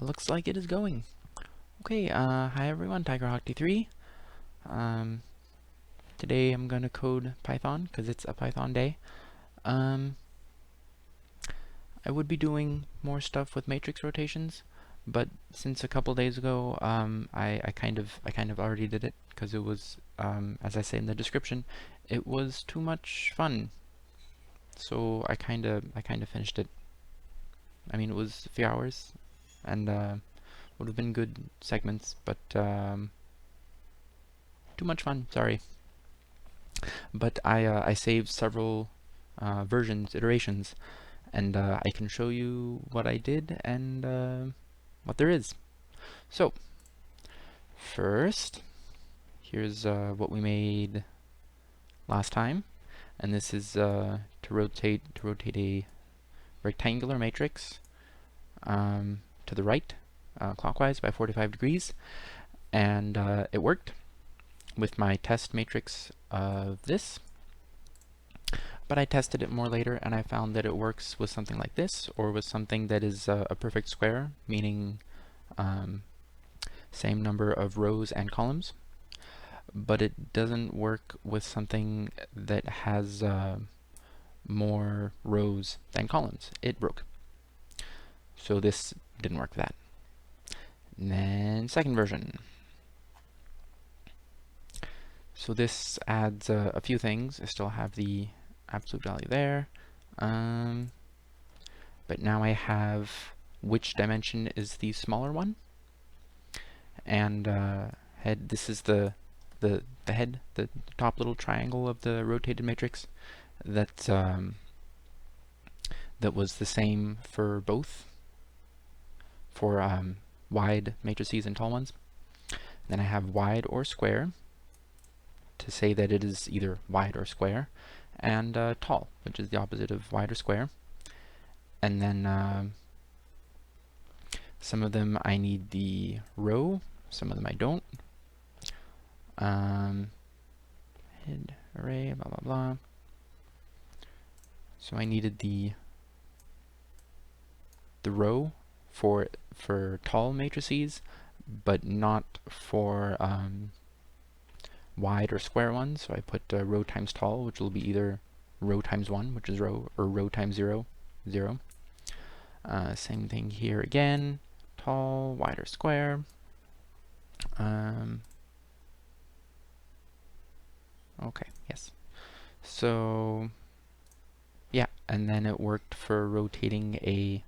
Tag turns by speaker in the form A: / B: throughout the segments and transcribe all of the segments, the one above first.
A: Looks like it is going. Okay, hi everyone, TigerHawk3. Today I'm gonna code Python because it's a Python day. Um, I would be doing more stuff with matrix rotations, but since a couple days ago, I kind of already did it because it was, as I say in the description, it was too much fun. So I kind of finished it. I mean, it was a few hours, and would have been good segments, but too much fun. Sorry. But I saved several iterations, and I can show you what I did and what there is. So first, here's what we made last time, and this is to rotate a rectangular matrix to the right clockwise by 45 degrees, and it worked with my test matrix of this. But I tested it more later and I found that it works with something like this, or with something that is a perfect square, meaning same number of rows and columns. But it doesn't work with something that has more rows than columns. It broke. So this didn't work for that. And then second version. So this adds a few things. I still have the absolute value there. But now I have which dimension is the smaller one. And head, this is the head, the top little triangle of the rotated matrix that that was the same for both, for wide matrices and tall ones. Then I have wide or square to say that it is either wide or square, and tall, which is the opposite of wide or square. And then some of them I need the row, some of them I don't. Head, array, blah blah blah. So I needed the row for tall matrices, but not for wide or square ones. So I put row times tall, which will be either row times 1, which is row, or row times 0, 0. Same thing here again, tall, wide or square. Okay, yes. So yeah, and then it worked for rotating a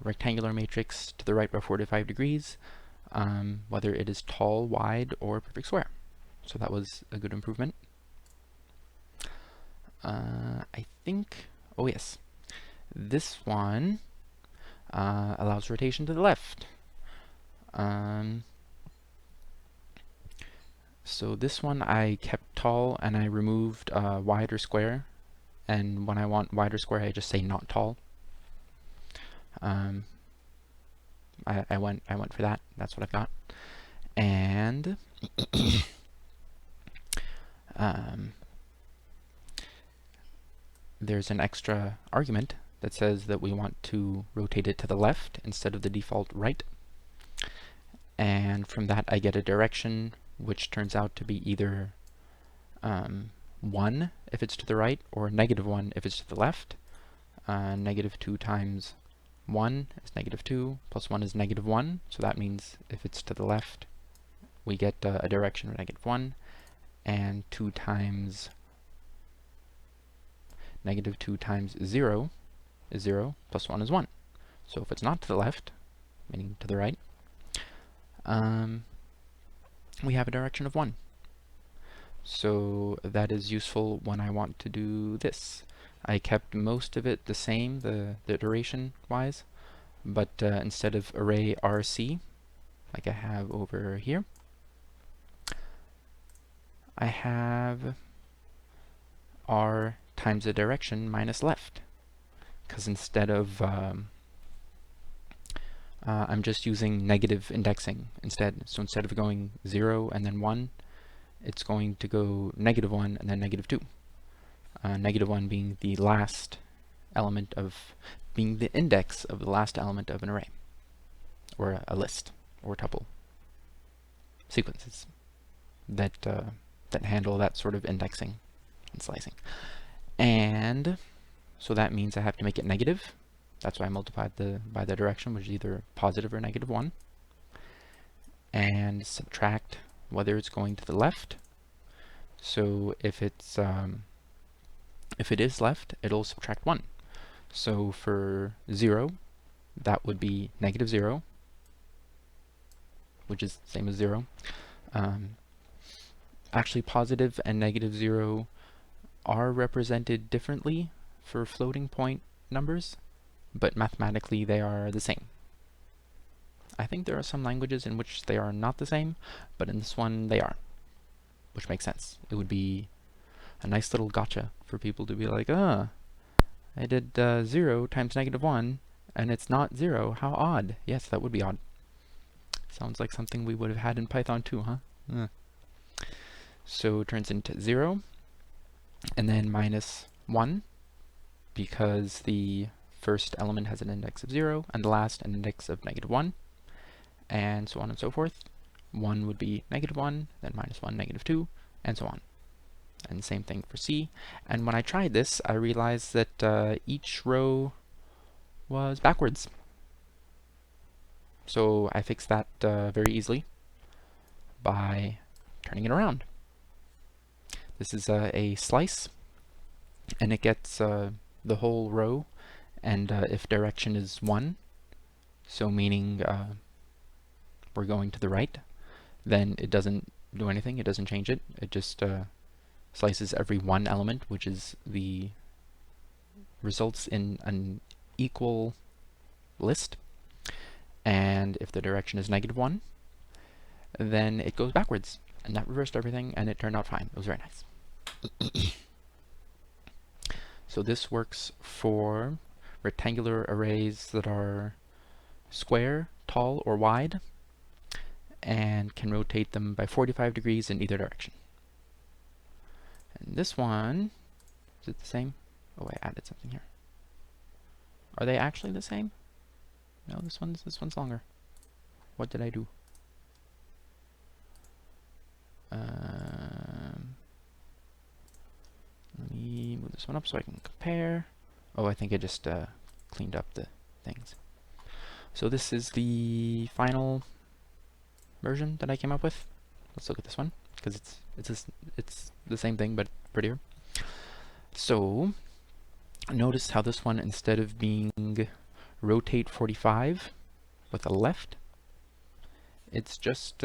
A: rectangular matrix to the right by 45 degrees, whether it is tall, wide, or perfect square. So that was a good improvement. I think, oh yes, this one allows rotation to the left. So this one I kept tall and I removed wide or square, and when I want wide or square I just say not tall. I went for that. That's what I've got. And there's an extra argument that says that we want to rotate it to the left instead of the default right. And from that I get a direction which turns out to be either 1 if it's to the right, or -1 if it's to the left. -2 times 1 is -2, plus 1 is -1, so that means if it's to the left we get a direction of -1, and 2 times -2 times 0 is 0, plus 1 is 1. So if it's not to the left, meaning to the right, we have a direction of 1. So that is useful when I want to do this. I kept most of it the same, the iteration wise, but instead of array RC, like I have over here, I have R times the direction minus left, because instead of I'm just using negative indexing instead. So instead of going 0 and then 1, it's going to go -1 and then -2. -1 being the last element of, being the index of the last element of an array. or a list, or tuple sequences that that handle that sort of indexing and slicing. And so that means I have to make it negative. That's why I multiplied by the direction, which is either positive or negative 1. And subtract whether it's going to the left. So if it is left, it'll subtract 1. So for 0, that would be negative 0, which is the same as 0. Actually, positive and negative 0 are represented differently for floating point numbers, but mathematically they are the same. I think there are some languages in which they are not the same, but in this one they are, which makes sense. It would be a nice little gotcha for people to be like, I did 0 times negative 1, and it's not 0. How odd. Yes, that would be odd. Sounds like something we would have had in Python too, huh? So it turns into 0, and then minus 1, because the first element has an index of 0, and the last an index of negative 1, and so on and so forth. 1 would be negative 1, then minus 1, negative 2, and so on. And same thing for C. And when I tried this, I realized that each row was backwards. So I fixed that very easily by turning it around. This is a slice, and it gets the whole row, and if direction is 1, so meaning we're going to the right, then it doesn't do anything, it doesn't change it, it just slices every one element, which is the results in an equal list. And if the direction is negative 1, then it goes backwards. And that reversed everything, and it turned out fine. It was very nice. So this works for rectangular arrays that are square, tall, or wide, and can rotate them by 45 degrees in either direction. And this one, is it the same? Oh, I added something here. Are they actually the same? No, this one's longer. What did I do? Let me move this one up so I can compare. Oh, I think I just cleaned up the things. So this is the final version that I came up with. Let's look at this one, because it's the same thing but prettier. So notice how this one, instead of being rotate 45 with a left, it's just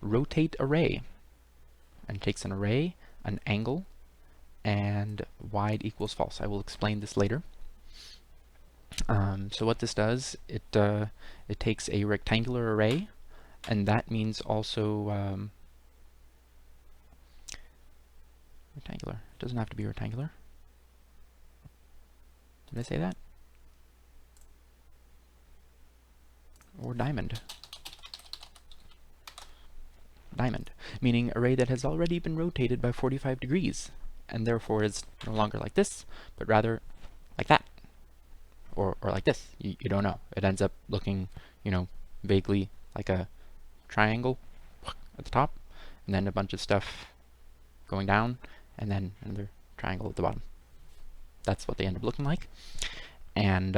A: rotate array, and takes an array, an angle, and wide equals false. I will explain this later. So what this does, it takes a rectangular array, and that means also rectangular. It doesn't have to be rectangular. Did I say that? Or diamond. Diamond, meaning array that has already been rotated by 45 degrees, and therefore is no longer like this, but rather like that, or like this. You don't know. It ends up looking, vaguely like a triangle at the top, and then a bunch of stuff going down, and then another triangle at the bottom. That's what they end up looking like. And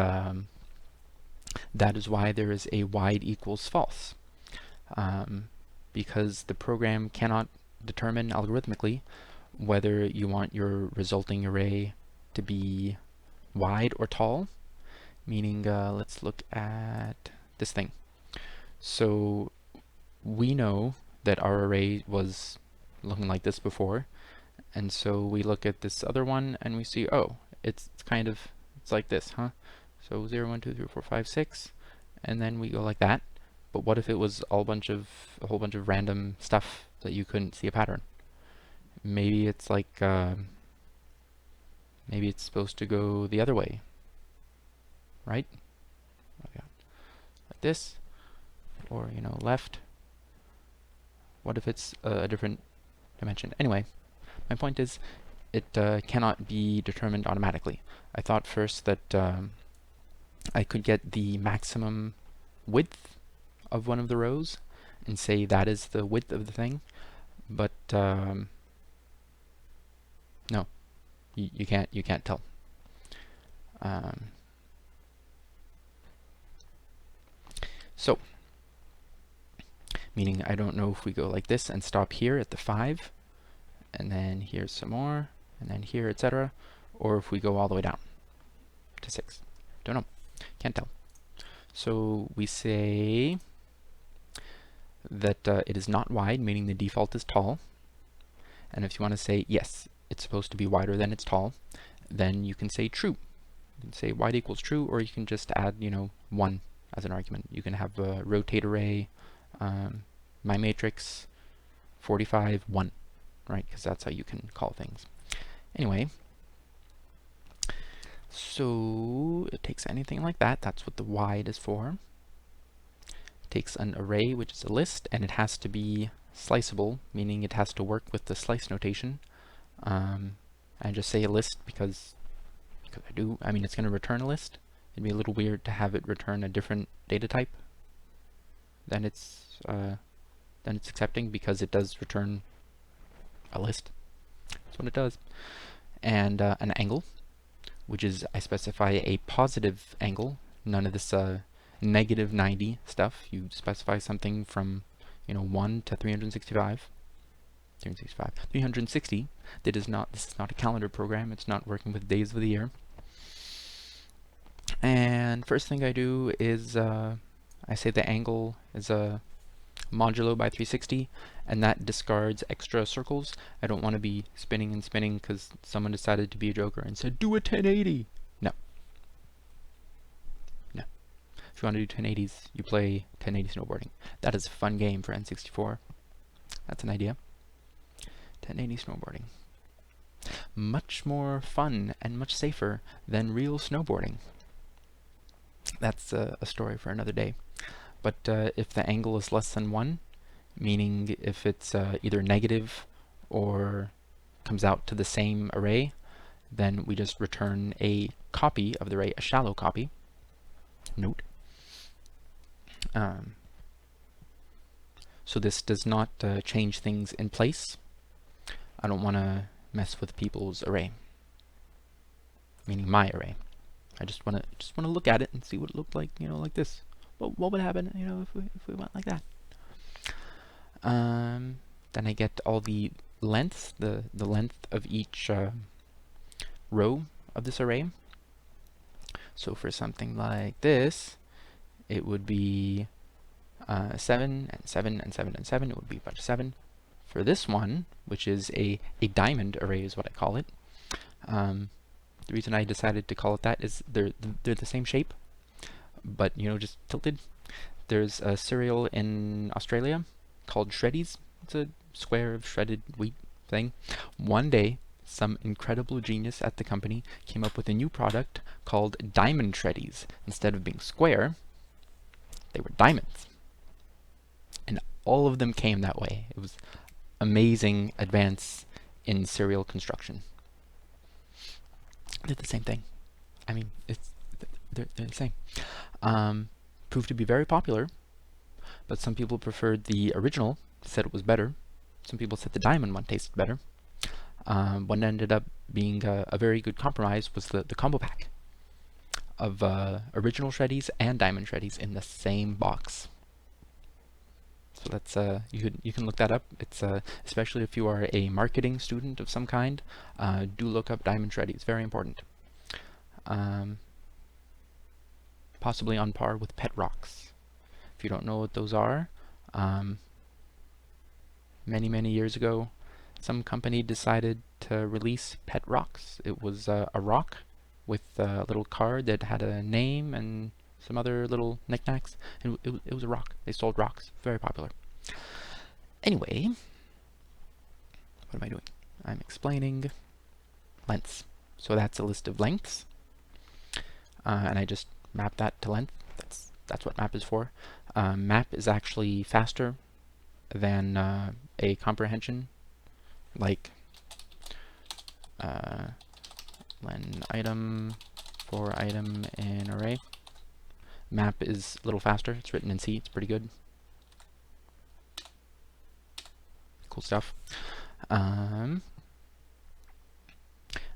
A: that is why there is a wide equals false. Because the program cannot determine algorithmically whether you want your resulting array to be wide or tall. Meaning, let's look at this thing. So we know that our array was looking like this before, and so we look at this other one and we see, oh, it's like this, huh? So 0, 1, 2, 3, 4, 5, 6, and then we go like that. But what if it was a whole bunch of random stuff that you couldn't see a pattern? Maybe it's like maybe it's supposed to go the other way, right? Like this, or left. What if it's a different dimension? Anyway, my point is, it cannot be determined automatically. I thought first that I could get the maximum width of one of the rows and say that is the width of the thing, but no, you can't tell. So, meaning I don't know if we go like this and stop here at the 5, and then here's some more, and then here, etc., or if we go all the way down to 6. Don't know. Can't tell. So we say that it is not wide, meaning the default is tall. And if you want to say, yes, it's supposed to be wider than it's tall, then you can say true. You can say wide equals true, or you can just add, 1 as an argument. You can have a rotate array, my matrix, 45, 1, right? Because that's how you can call things. Anyway, so it takes anything like that. That's what the wide is for. It takes an array, which is a list, and it has to be sliceable, meaning it has to work with the slice notation. I just say a list because I do. I mean, it's going to return a list. It'd be a little weird to have it return a different data type than it's accepting, because it does return a list. That's what it does. And an angle, which is, I specify a positive angle. None of this negative 90 stuff. You specify something from 1 to 365. 360. This is not a calendar program. It's not working with days of the year. And first thing I do is I say the angle is a modulo by 360, and that discards extra circles. I don't want to be spinning and spinning because someone decided to be a joker and said, do a 1080. No. No. If you want to do 1080s, you play 1080 snowboarding. That is a fun game for N64. That's an idea. 1080 snowboarding. Much more fun and much safer than real snowboarding. That's a story for another day. But if the angle is less than 1, meaning if it's either negative or comes out to the same array, then we just return a copy of the array, a shallow copy. Note. So this does not change things in place. I don't want to mess with people's array, meaning my array. I just want to look at it and see what it looked like, like this. What would happen, if we went like that? Then I get all the lengths, the length of each row of this array. So for something like this, it would be 7 and 7 and 7 and 7. It would be a bunch of 7. For this one, which is a diamond array, is what I call it. The reason I decided to call it that is they're the same shape, but just tilted. There's a cereal in Australia called Shreddies. It's a square of shredded wheat thing. One day, some incredible genius at the company came up with a new product called Diamond Shreddies. Instead of being square, they were diamonds. And all of them came that way. It was amazing advance in cereal construction. They're the same thing. I mean, they're the same. Proved to be very popular, but some people preferred the original, said it was better. Some people said the diamond one tasted better. What ended up being a very good compromise was the combo pack of original Shreddies and diamond Shreddies in the same box. So that's you can look that up. It's especially if you are a marketing student of some kind, do look up diamond Shreddies. Very important. Possibly on par with pet rocks. If you don't know what those are, many years ago, some company decided to release pet rocks. It was a rock with a little card that had a name and some other little knickknacks, and it was a rock. They sold rocks. Very popular. Anyway, what am I doing? I'm explaining lengths. So that's a list of lengths, and I just map that to length. That's what map is for. Map is actually faster than a comprehension, like len item for item in array. Map is a little faster. It's written in C. It's pretty good. Cool stuff. I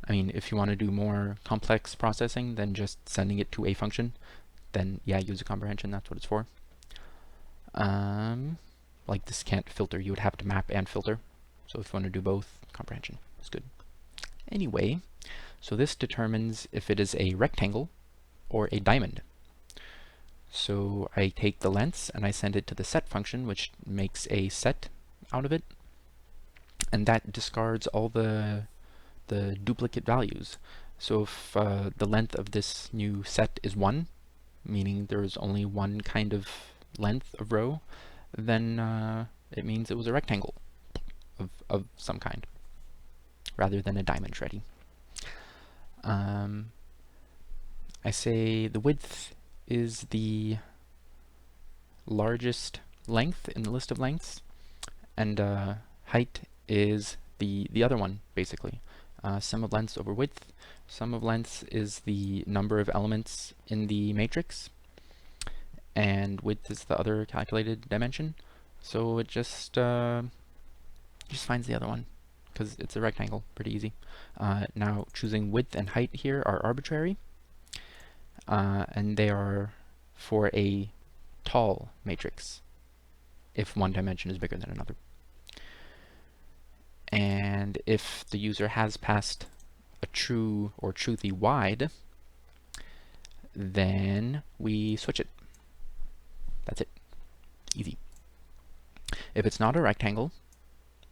A: mean, if you want to do more complex processing than just sending it to a function, then yeah, user comprehension, that's what it's for. Like this can't filter. You would have to map and filter. So if you want to do both, comprehension is good. Anyway, so this determines if it is a rectangle or a diamond. So I take the lengths and I send it to the set function, which makes a set out of it. And that discards all the duplicate values. So if the length of this new set is 1, meaning there's only one kind of length of row, then it means it was a rectangle of some kind, rather than a diamond shreddy. I say the width is the largest length in the list of lengths, and height is the other one, basically. Sum of lengths over width. Sum of lengths is the number of elements in the matrix, and width is the other calculated dimension. So it just finds the other one, because it's a rectangle, pretty easy. Now choosing width and height here are arbitrary, and they are for a tall matrix if one dimension is bigger than another. And if the user has passed a true or truthy wide, then we switch it. That's it. Easy. If it's not a rectangle,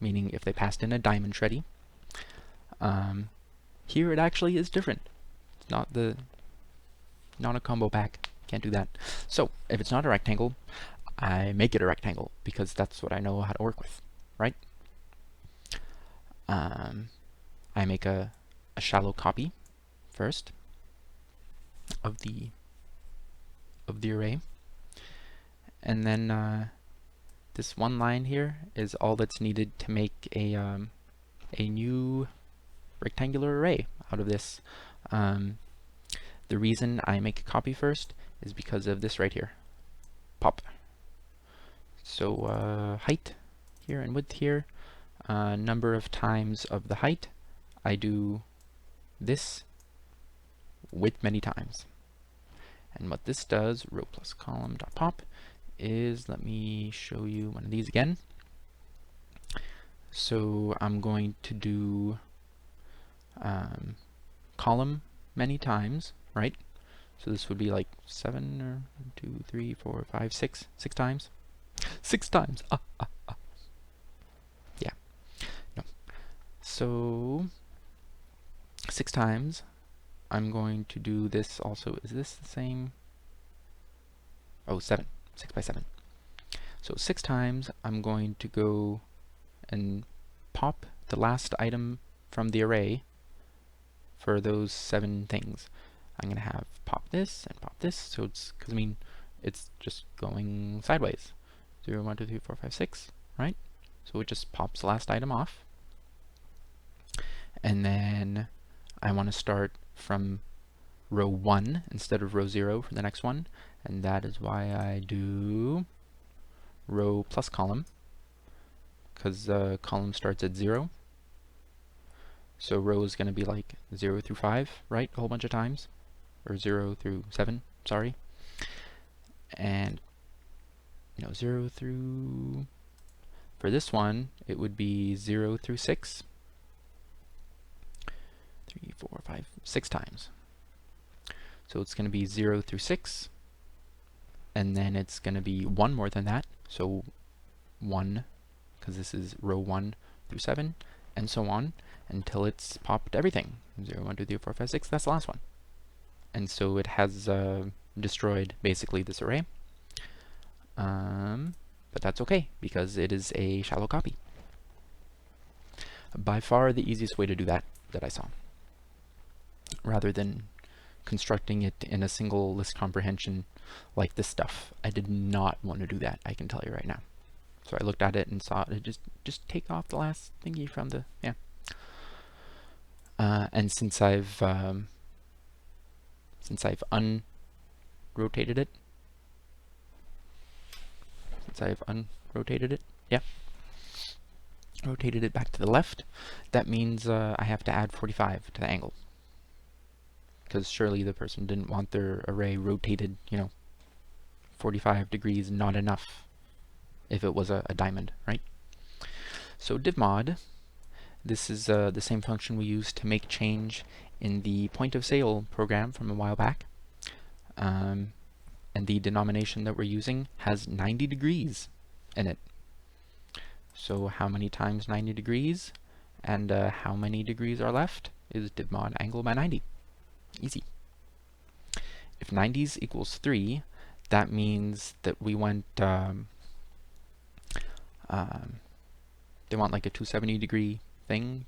A: meaning if they passed in a diamond shreddy, here it actually is different. It's not a combo pack. Can't do that. So if it's not a rectangle, I make it a rectangle because that's what I know how to work with, right? I make a shallow copy first of the array, and then this one line here is all that's needed to make a new rectangular array out of this. The reason I make a copy first is because of this right here, pop. So height here and width here, number of times of the height, I do this width many times. And what this does, row plus column dot pop, is, let me show you one of these again. So I'm going to do column many times, right? So this would be like 7 or 1, 2, 3, 4, 5, 6 times. 6 times. Yeah. No. So 6 times. I'm going to do this also. Is this the same? Oh, 7. 6 by 7. So 6 times I'm going to go and pop the last item from the array for those 7 things. I'm going to have pop this and pop this. So it's, because I mean, it's just going sideways. 0, 1, 2, 3, 4, 5, 6, right? So it just pops the last item off. And then I want to start from row 1 instead of row 0 for the next one. And that is why I do row plus column, because column starts at 0. So row is going to be like 0 through 5, right? A whole bunch of times. Or 0 through 7, sorry. And, 0 through... For this one, it would be 0 through 6. 3, 4, 5, 6 times. So it's going to be 0 through 6. And then it's going to be 1 more than that. So 1, because this is row 1 through 7, and so on, until it's popped everything. 0, 1, 2, 3, 4, 5, 6, that's the last one. And so it has destroyed basically this array. But that's okay, because it is a shallow copy. By far the easiest way to do that I saw. Rather than constructing it in a single list comprehension like this stuff. I did not want to do that, I can tell you right now. So I looked at it and saw it just take off the last thingy from the, yeah. And since I've unrotated it, once I've unrotated it. Yeah. Rotated it back to the left. That means I have to add 45 to the angle. Because surely the person didn't want their array rotated, 45 degrees, not enough if it was a diamond, right? So divmod, this is the same function we used to make change in the point of sale program from a while back. And the denomination that we're using has 90 degrees in it. So how many times 90 degrees and how many degrees are left is divmod angle by 90. Easy. If 90s equals 3, that means that we went, they want like a 270 degree thing.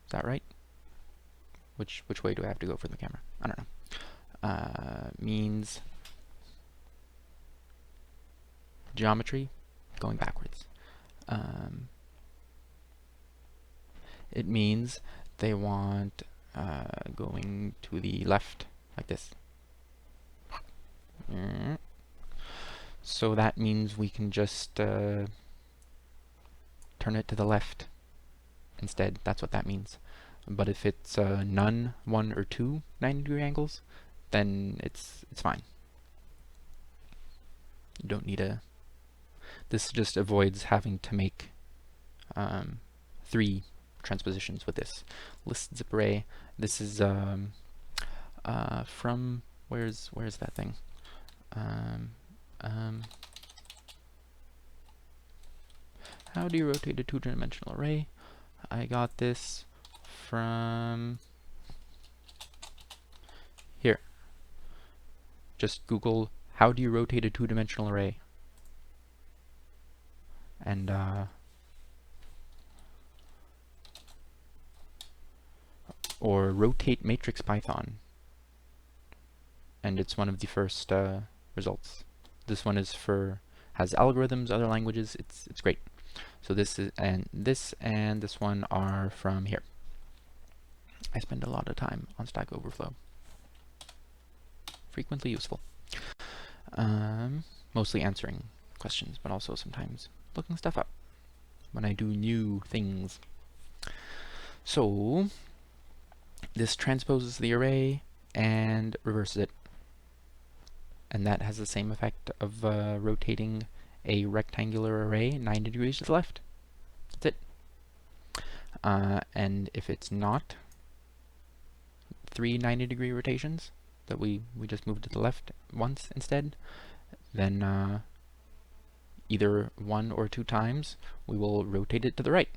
A: Is that right? Which way do I have to go for the camera? I don't know. Means geometry going backwards. It means they want going to the left like this. So that means we can just turn it to the left instead. That's what that means. But if it's none, 1 or 2 90-degree angles, then it's fine. You don't need a... This just avoids having to make 3 transpositions with this. List zip array. This is from... Where's that thing? How do you rotate a 2-dimensional array? I got this from here. Just Google how do you rotate a 2-dimensional array, and or rotate matrix Python, and it's one of the first results. This one is has algorithms, other languages. It's great. So this and this one are from here. I spend a lot of time on Stack Overflow. Frequently useful. Mostly answering questions, but also sometimes looking stuff up when I do new things. So this transposes the array and reverses it. And that has the same effect of rotating a rectangular array 90 degrees to the left. That's it. And if it's not 3 90-degree rotations, that we just moved to the left once instead, then either 1 or 2 times we will rotate it to the right,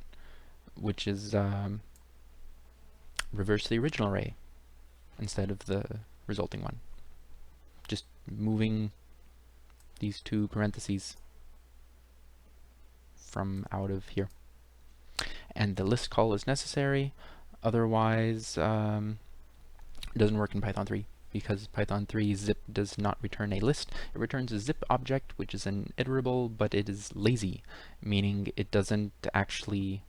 A: which is reverse the original array instead of the resulting one. Just moving these 2 parentheses from out of here. And the list call is necessary, otherwise it doesn't work in Python 3, because Python 3 zip does not return a list. It returns a zip object, which is an iterable, but it is lazy, meaning it doesn't actually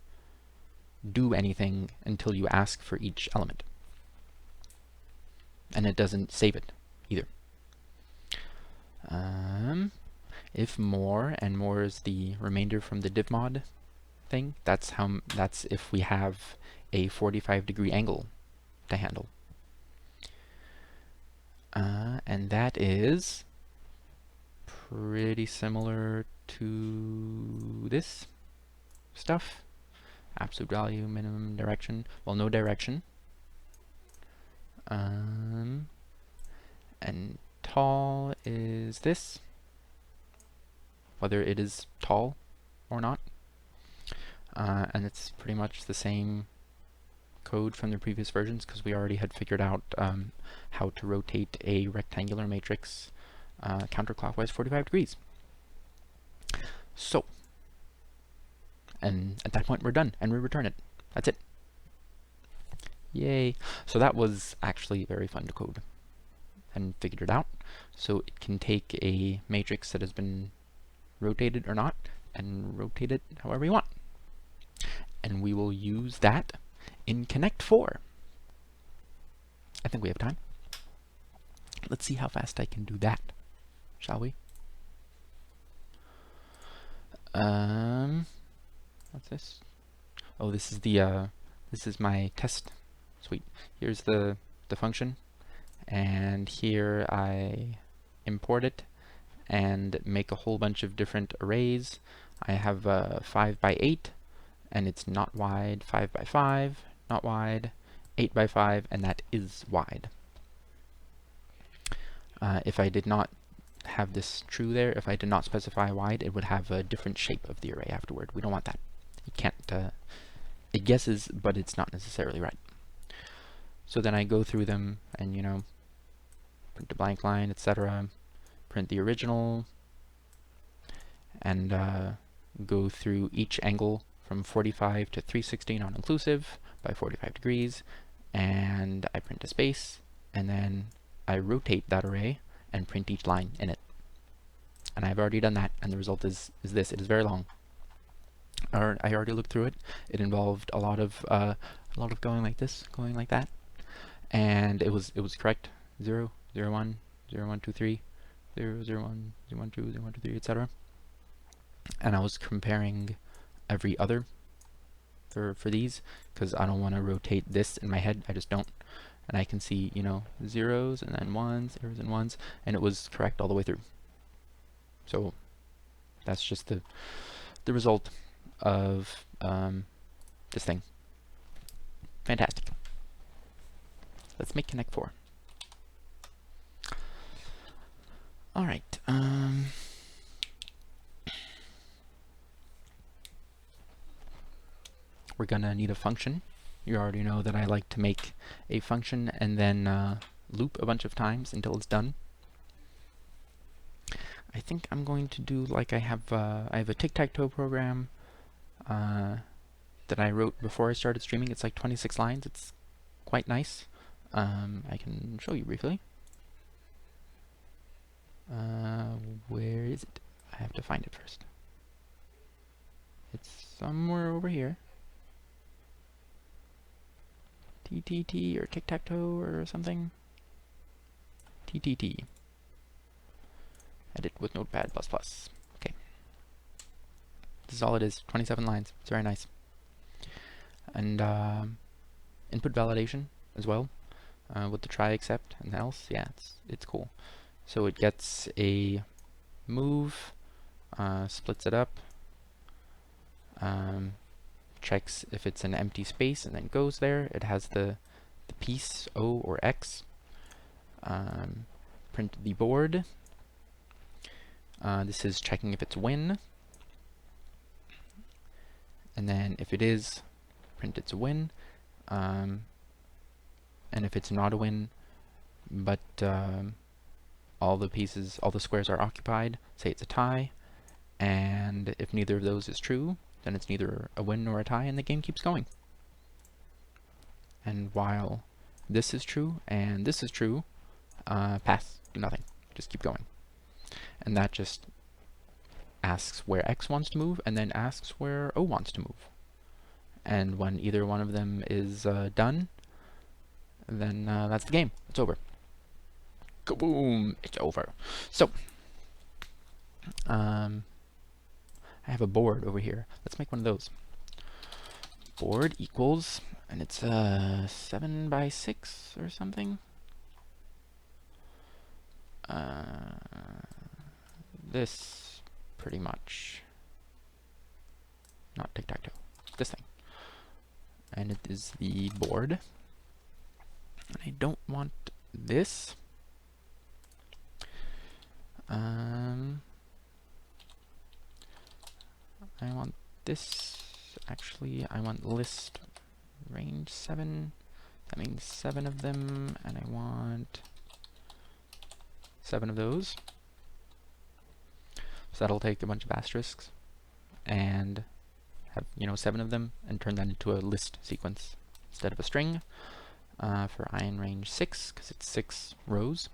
A: do anything until you ask for each element. And it doesn't save it either. If more, and more is the remainder from the divmod thing, that's if we have a 45-degree angle to handle. And that is pretty similar to this stuff. Absolute value, minimum direction. Well, no direction. And tall is this, whether it is tall or not. And it's pretty much the same code from the previous versions, because we already had figured out how to rotate a rectangular matrix counterclockwise 45 degrees. So, and at that point we're done, and we return it. That's it. Yay. So that was actually very fun to code and figured it out. So it can take a matrix that has been rotated or not and rotate it however you want. And we will use that in Connect 4. I think we have time. Let's see how fast I can do that, shall we? What's this? Oh, this is my test. Sweet. Here's the function, and here I import it and make a whole bunch of different arrays. I have 5 by 8, and it's not wide. 5 by 5, not wide. 8 by 5, and that is wide. If I did not have this true there, if I did not specify wide, it would have a different shape of the array afterward. We don't want that. You can't, it guesses, but it's not necessarily right. So then I go through them and, print a blank line, etc., print the original, and go through each angle from 45 to 360 non-inclusive by 45 degrees, and I print a space, and then I rotate that array and print each line in it. And I've already done that, and the result is this. It is very long. I already looked through it. It involved a lot of going like this, going like that, and it was correct. 0, 0, 1, 0, 1, 2, 3, 0, 0, 1, 0, 1, 2, 0, 1, 2, 3, etc. And I was comparing every other for these, because I don't want to rotate this in my head. I just don't. And I can see, zeros and then ones, zeros and ones, and it was correct all the way through. So that's just the result of this thing. Fantastic. Let's make Connect 4. All right. We're gonna need a function. You already know that I like to make a function and then loop a bunch of times until it's done. I think I'm going to do like I have a tic-tac-toe program that I wrote before I started streaming. It's like 26 lines. It's quite nice. I can show you briefly. Where is it? I have to find it first. It's somewhere over here. TTT or tic-tac-toe or something. TTT. Edit with Notepad++. Okay. This is all it is. 27 lines. It's very nice. And input validation as well with the try, except, and else. Yeah, it's cool. So it gets a move, splits it up, checks if it's an empty space, and then goes there. It has the piece O or X. Print the board. This is checking if it's win. And then if it is, print it's a win. And if it's not a win, but all the squares are occupied, say it's a tie. And if neither of those is true, then it's neither a win nor a tie, and the game keeps going. And while this is true and this is true, pass, do nothing, just keep going. And that just asks where X wants to move, and then asks where O wants to move. And when either one of them is done, then that's the game. It's over. Kaboom! It's over. So, I have a board over here. Let's make one of those. Board equals, and it's 7 by 6 or something. This, pretty much. Not tic-tac-toe. This thing. And it is the board. And I don't want this. I want this. Actually, I want list range 7. That means 7 of them, and I want 7 of those. So that'll take a bunch of asterisks and have 7 of them, and turn that into a list sequence instead of a string for I in range 6, because it's 6 rows.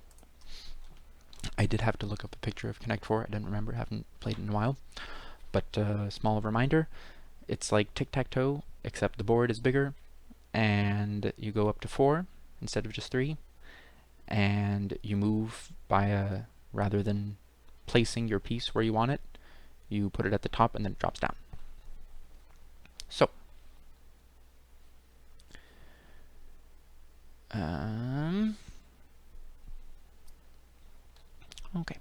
A: I did have to look up a picture of Connect 4. I didn't remember, haven't played it in a while. But small reminder, it's like tic-tac-toe, except the board is bigger, and you go up to 4 instead of just 3, and you move by rather than placing your piece where you want it, you put it at the top and then it drops down. So, okay.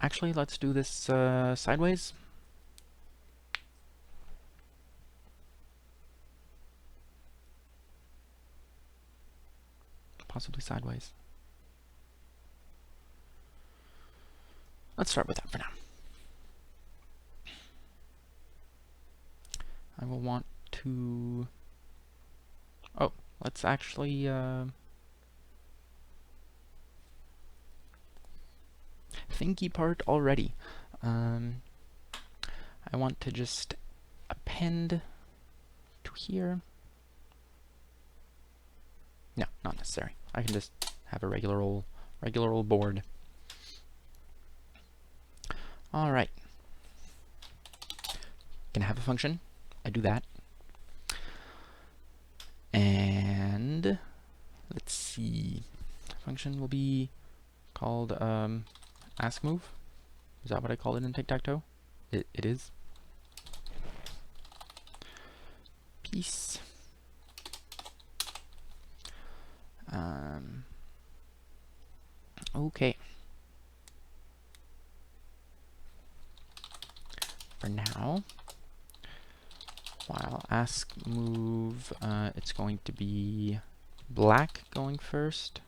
A: Actually, let's do this sideways. Possibly sideways. Let's start with that for now. I will want to... Oh, let's actually... thinky part already. I want to just append to here. No, not necessary. I can just have a regular old board. All right. Can have a function. I do that. And let's see. Function will be called ask move. Is that what I call it in tic-tac-toe? It is. Piece. Okay. For now, while ask move, it's going to be black going first,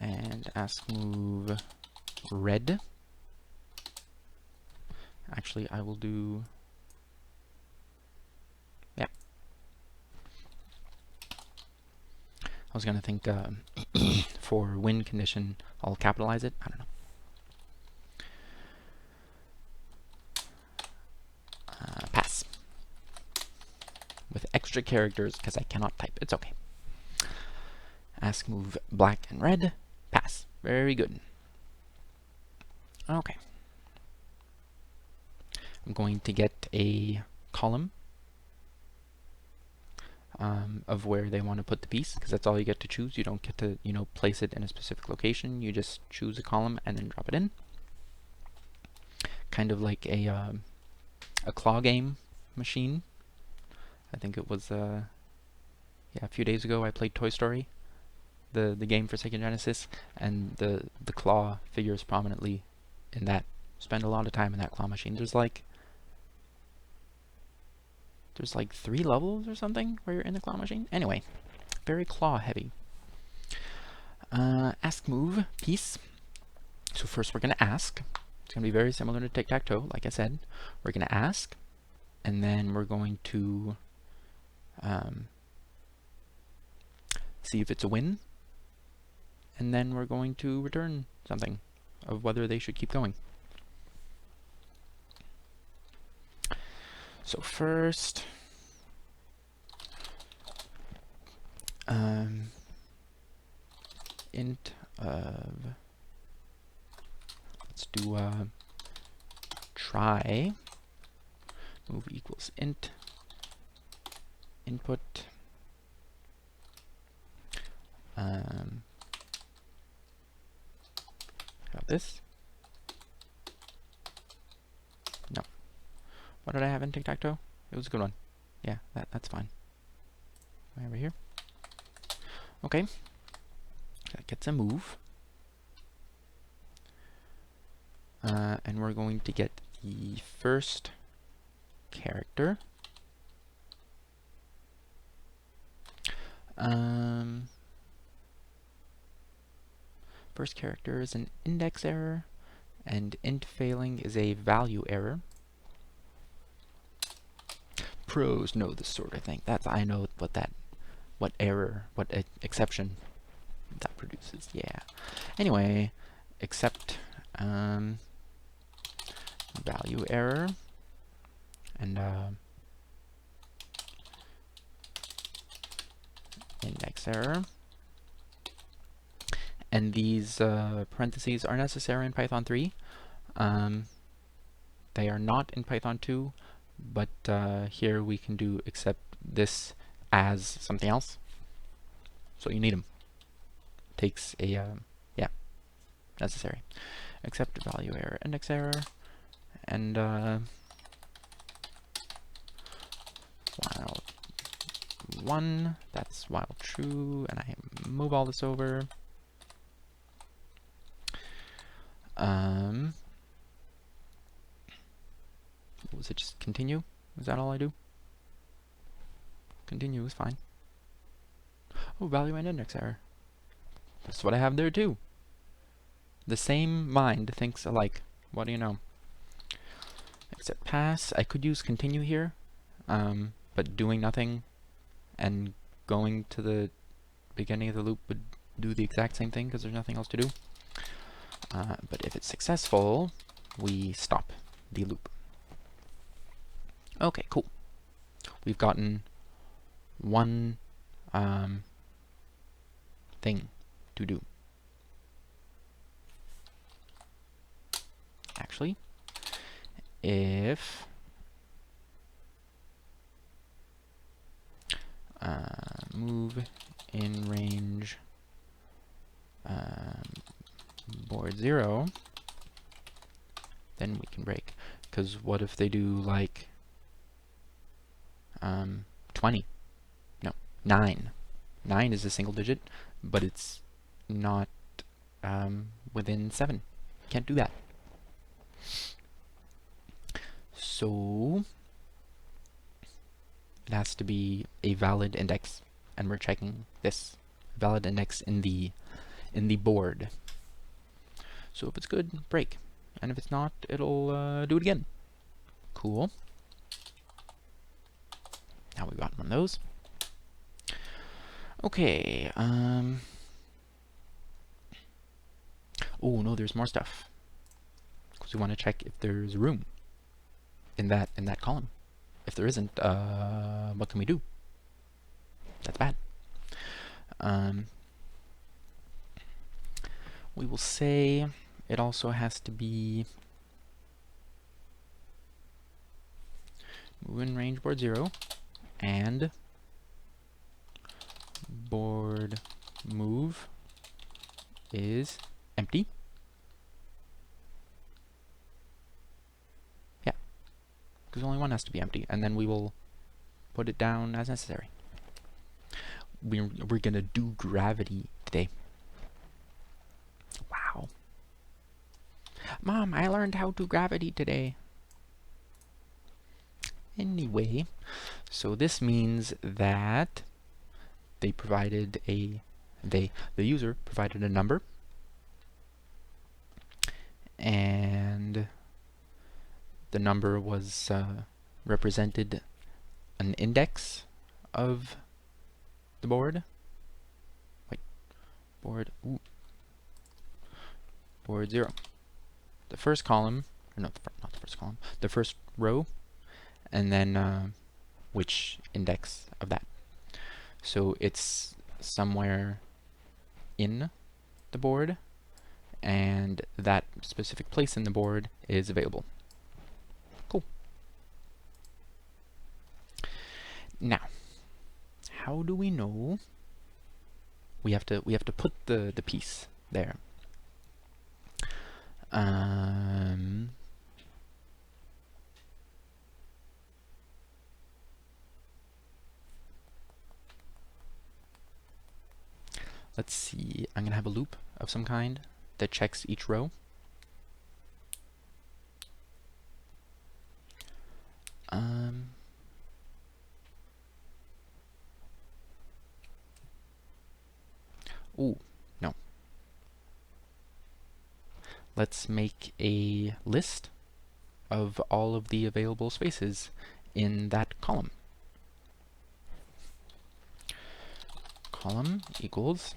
A: and ask move red. Actually, I will do... Yeah. I was going to think for win condition, I'll capitalize it. I don't know. Pass. With extra characters, because I cannot type. It's okay. Ask move black and red. Pass. Very good. Okay. I'm going to get a column of where they want to put the piece, because that's all you get to choose. You don't get to, place it in a specific location. You just choose a column and then drop it in. Kind of like a claw game machine. I think it was a few days ago I played Toy Story, the game for Sega Genesis, and the claw figures prominently in that. Spend a lot of time in that claw machine. There's like 3 levels or something where you're in the claw machine. Anyway, very claw heavy. Ask move piece. So first we're going to ask. It's going to be very similar to tic-tac-toe, like I said. We're going to ask, and then we're going to see if it's a win, and then we're going to return something of whether they should keep going. So first, int of, let's do try move equals int input got this. No. What did I have in tic-tac-toe? It was a good one. Yeah, that's fine. Over here. Okay. That gets a move. And we're going to get the first character. First character is an index error, and int failing is a value error. Pros know this sort of thing. I know what error, what exception that produces. Yeah. Anyway, except value error and index error. And these parentheses are necessary in Python 3. They are not in Python 2, but here we can do accept this as something else. So you need them. takes a, yeah, necessary. Except value error, index error, and while 1, that's while true, and I move all this over. Was it just continue? Is that all I do? Continue is fine. Oh, value and index error. That's what I have there too. The same mind thinks alike. What do you know? Except pass. I could use continue here, but doing nothing and going to the beginning of the loop would do the exact same thing because there's nothing else to do. But if it's successful, we stop the loop. Okay, cool. We've gotten one thing to do. Actually, if move in range board 0, then we can break. Because what if they do like 20? No, 9. 9 is a single digit, but it's not within 7. Can't do that. So it has to be a valid index, and we're checking this valid index in the board. So if it's good, break, and if it's not, it'll do it again. Cool. Now we've got one of those. Okay. Oh no, there's more stuff. Because we want to check if there's room in that column. If there isn't, what can we do? That's bad. We will say it also has to be move in range board 0 and board move is empty. Yeah, because only one has to be empty, and then we will put it down as necessary. We're gonna do gravity today. Wow. Mom, I learned how to gravity today. Anyway, so this means that they provided the user provided a number, and the number was represented an index of the board. Wait, board 0. The first column, or not the first column, the first row, and then which index of that. So it's somewhere in the board, and that specific place in the board is available. Cool. Now, how do we know? We have to put the piece there. Let's see, I'm gonna have a loop of some kind that checks each row. Ooh, no. Let's make a list of all of the available spaces in that column. Column equals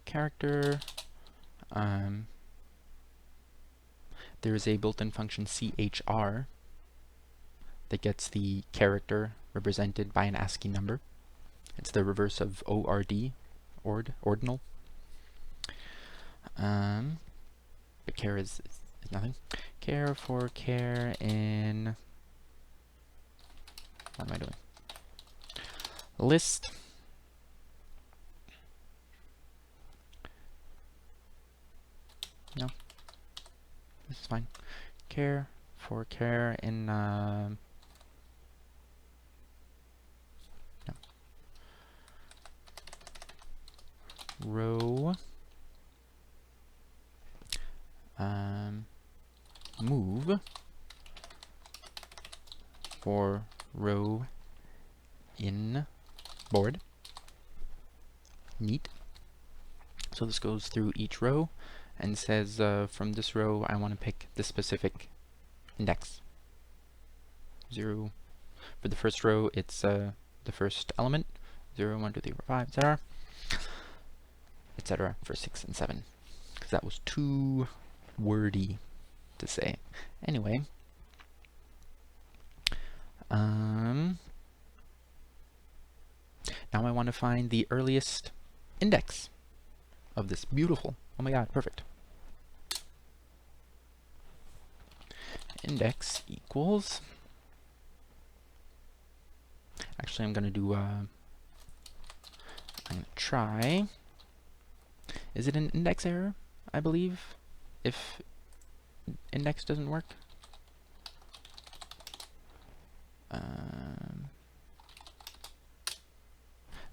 A: character. There is a built-in function chr that gets the character represented by an ASCII number. It's the reverse of ORD, ordinal. But char is nothing. Char for char in, what am I doing? list. No, this is fine. Char for char in no. Row move for row in board. Neat. So this goes through each row and says from this row I want to pick the specific index. 0 for the first row, it's the first element. 0, 1, 2, 3, 4, 5, etc. etc. for 6 and 7. Because that was too wordy to say. Anyway. Now I want to find the earliest index of this. Beautiful. Oh my god, perfect. Index equals... Actually, I'm going to do... I'm going to try... Is it an index error, I believe, if index doesn't work?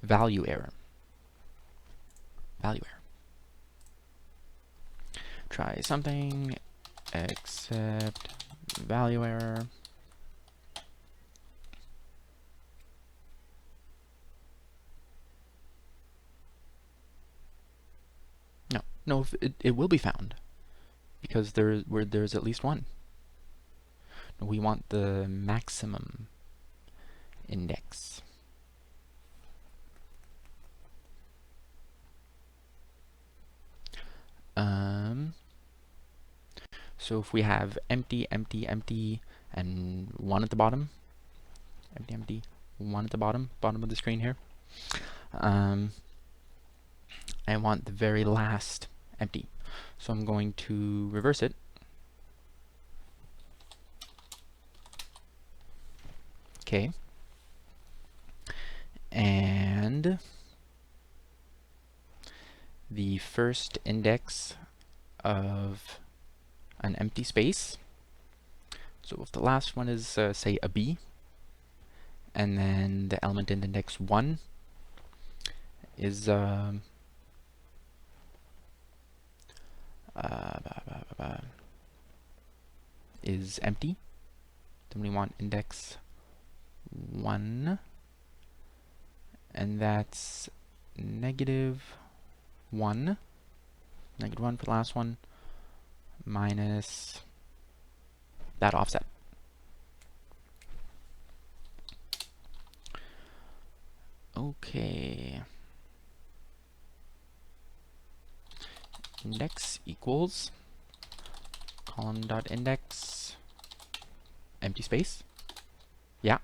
A: Value error. Value error. Try something except value error. No, it will be found because there's at least one. We want the maximum index. So if we have empty, empty, empty, and 1 at the bottom, empty, empty, 1 at the bottom of the screen here, I want the very last empty. So I'm going to reverse it. Okay. And the first index of an empty space. So if the last one is, say, a B, and then the element in index 1 is empty, then we want index 1, and that's -1, -1 for the last one, minus that offset. Okay. Index equals column.index empty space. Yeah.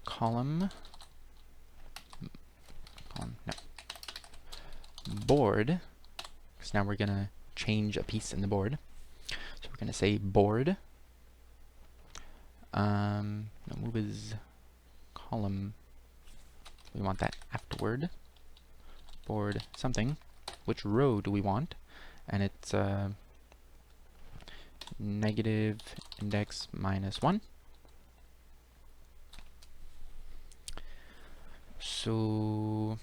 A: Column no. Board, because now we're going to change a piece in the board. So we're going to say board. No, move is column. We want that afterward. Board something. Which row do we want? And it's negative index -1. So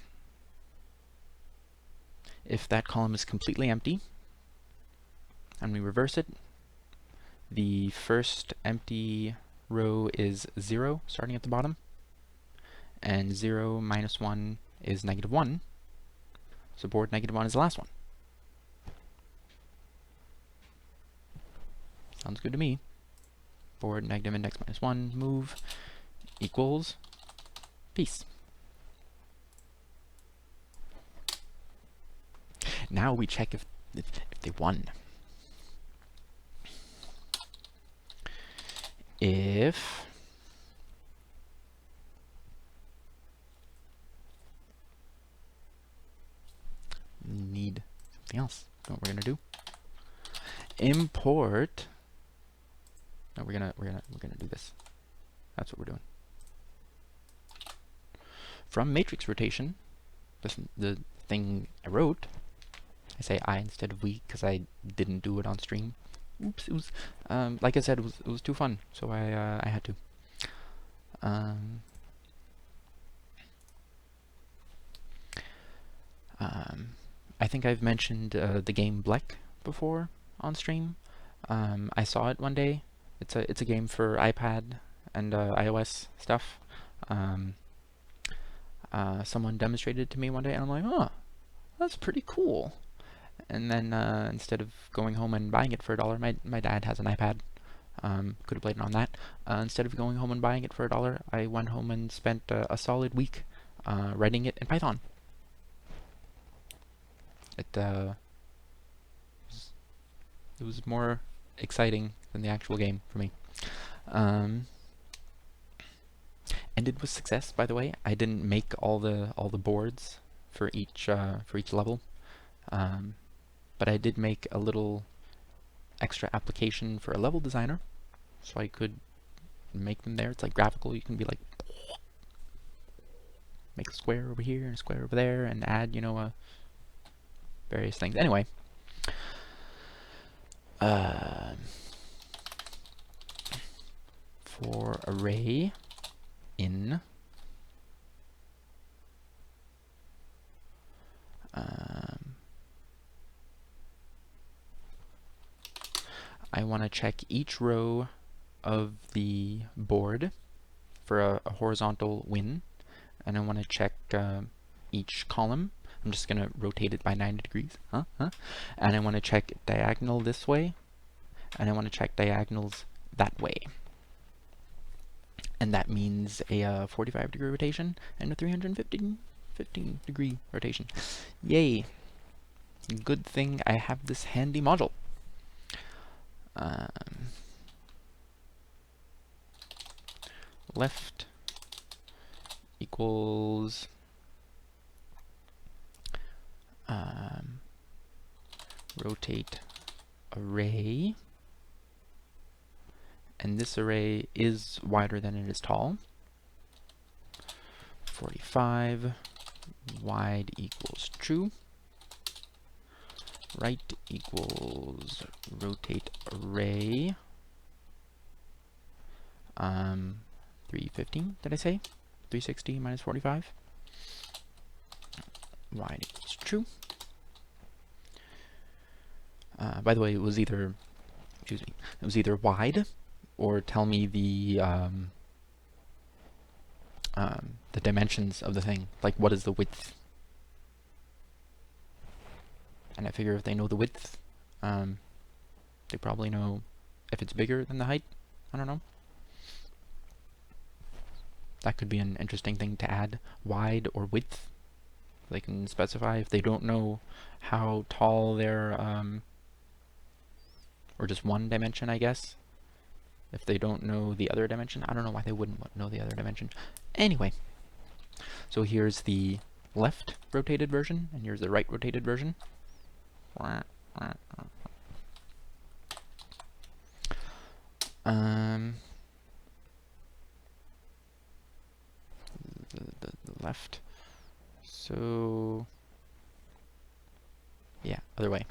A: if that column is completely empty and we reverse it, the first empty row is 0 starting at the bottom, and 0 minus 1 is -1. So board -1 is the last one. Sounds good to me. Board negative index -1 move equals peace. Now we check if they won. If need something else, you know what we're gonna do? Import. No, we're gonna do this. That's what we're doing. From matrix rotation, the thing I wrote, I say I instead of we because I didn't do it on stream. Oops, it was, like I said, it was too fun, so I had to. Um, I think I've mentioned the game Bleck before on stream. I saw it one day. It's a game for iPad and iOS stuff. Someone demonstrated it to me one day, and I'm like, oh, that's pretty cool. And then instead of going home and buying it for $1, my dad has an iPad. Could have played it on that. Instead of going home and buying it for $1, I went home and spent a solid week writing it in Python. It was more exciting than the actual game for me. Ended with success, by the way. I didn't make all the boards for each level, but I did make a little extra application for a level designer, so I could make them there. It's like graphical. You can be like, make a square over here and a square over there, and add, various things. Anyway, for array in I want to check each row of the board for a horizontal win, and I want to check each column. I'm just going to rotate it by 90 degrees. And I want to check diagonal this way, and I want to check diagonals that way. And that means a 45-degree rotation and a 315-degree rotation. Yay! Good thing I have this handy module. Left equals rotate array, and this array is wider than it is tall. 45 wide equals true. Right equals rotate array 315, did I say? 360 minus 45. Wide equals true. By the way, it was either wide or tell me the dimensions of the thing. Like, what is the width? And I figure if they know the width, they probably know if it's bigger than the height. I don't know. That could be an interesting thing to add. Wide or width. They can specify if they don't know how tall their, or just one dimension, I guess. If they don't know the other dimension. I don't know why they wouldn't know the other dimension. Anyway, so here's the left rotated version, and here's the right rotated version. The left. So yeah, other way.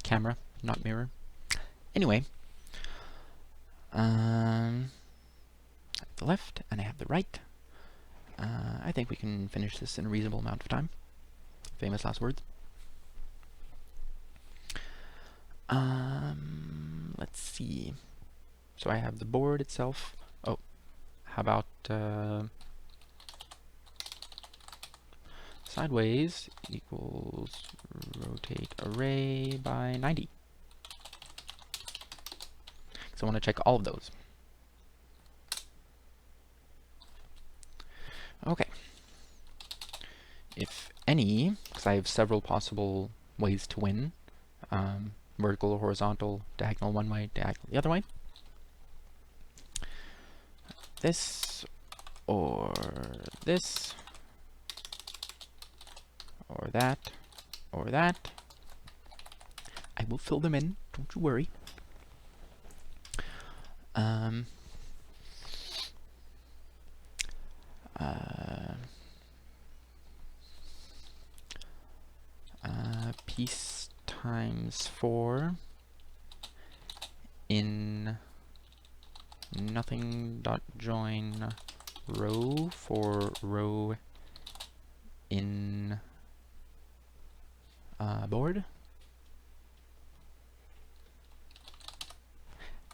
A: Camera, not mirror. Anyway, I have the left and I have the right. I think we can finish this in a reasonable amount of time. Famous last words. Let's see. So I have the board itself. Oh, how about sideways equals rotate array by 90. So I want to check all of those. Okay. If any, because I have several possible ways to win, vertical or horizontal, diagonal one way, diagonal the other way. This, or this, or that, or that. I will fill them in, don't you worry. piece times 4 in nothing dot join row for row in board.